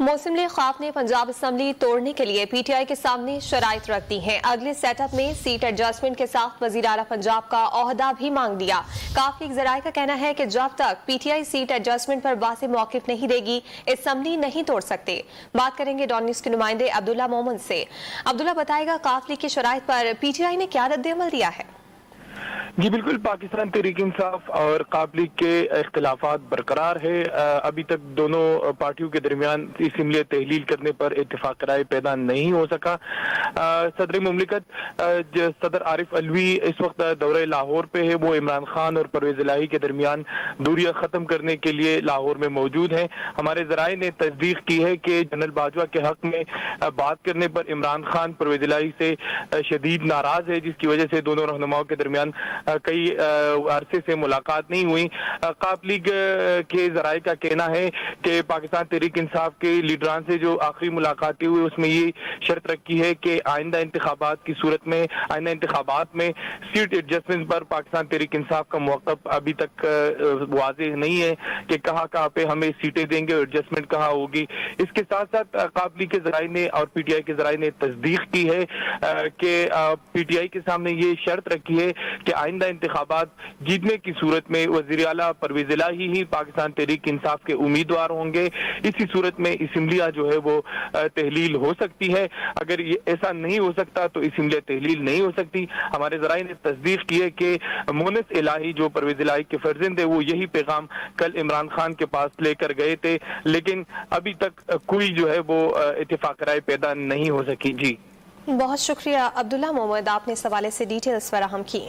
مسلم league خاف نے Punjab assembly توڑنے کے لیے پی ٹی آئی کے سامنے شرائط رکھ دی ہیں۔ اگلے سیٹ اپ میں سیٹ ایڈجسٹمنٹ کے ساتھ وزیر اعلیٰ پنجاب کا عہدہ بھی مانگ لیا۔ کاف لیگ ذرائع کا کہنا ہے کہ جب تک P T I seat adjustment پر واضح موقف نہیں دے گی اسمبلی نہیں توڑ سکتے۔ بات کریں گے ڈان نیوز کے نمائندے عبداللہ محمد سے۔ عبداللہ بتائے گا کاف لیگ کی شرائط پر پی ٹی آئی نے کیا رد عمل دیا ہے؟ جی بالکل، پاکستان تحریک انصاف اور کاف لیگ کے اختلافات برقرار ہے۔ ابھی تک دونوں پارٹیوں کے درمیان اسمبلی تحلیل کرنے پر اتفاق رائے پیدا نہیں ہو سکا۔ صدر مملکت صدر عارف علوی اس وقت دورہ لاہور پہ ہے۔ وہ عمران خان اور پرویز الہی کے درمیان دوریاں ختم کرنے کے لیے لاہور میں موجود ہیں۔ ہمارے ذرائع نے تصدیق کی ہے کہ جنرل باجوہ کے حق میں بات کرنے پر عمران خان پرویز الہی سے شدید ناراض ہے، جس کی وجہ سے دونوں رہنماؤں کے درمیان کئی عرصے سے ملاقات نہیں ہوئی۔ کاف لیگ کے ذرائع کا کہنا ہے کہ پاکستان تحریک انصاف کے لیڈران سے جو آخری ملاقاتیں ہوئی اس میں یہ شرط رکھی ہے کہ آئندہ انتخابات کی صورت میں آئندہ انتخابات میں سیٹ ایڈجسٹمنٹ پر پاکستان تحریک انصاف کا موقف ابھی تک واضح نہیں ہے کہ کہاں پہ ہمیں سیٹیں دیں گے اور ایڈجسٹمنٹ کہاں ہوگی۔ اس کے ساتھ ساتھ کاف لیگ کے ذرائع نے اور پی ٹی آئی کے ذرائع نے تصدیق کی ہے کہ پی ٹی آئی کے سامنے یہ شرط رکھی ہے کہ آئندہ انتخابات جیتنے کی صورت میں وزیر اعلیٰ پرویز الہی ہی پاکستان تحریک انصاف کے امیدوار ہوں گے۔ اسی صورت میں اسمبلیاں جو ہے وہ تحلیل ہو سکتی ہے۔ اگر یہ ایسا نہیں ہو سکتا تو اسمبلیاں تحلیل نہیں ہو سکتی۔ ہمارے ذرائع نے تصدیق کی ہے کہ مونس الہی جو پرویز الہی کے فرزند ہے وہ یہی پیغام کل عمران خان کے پاس لے کر گئے تھے، لیکن ابھی تک کوئی جو ہے وہ اتفاق رائے پیدا نہیں ہو سکی۔ جی بہت شکریہ عبداللہ محمد، آپ نے اس حوالے سے ڈیٹیلز فراہم کی۔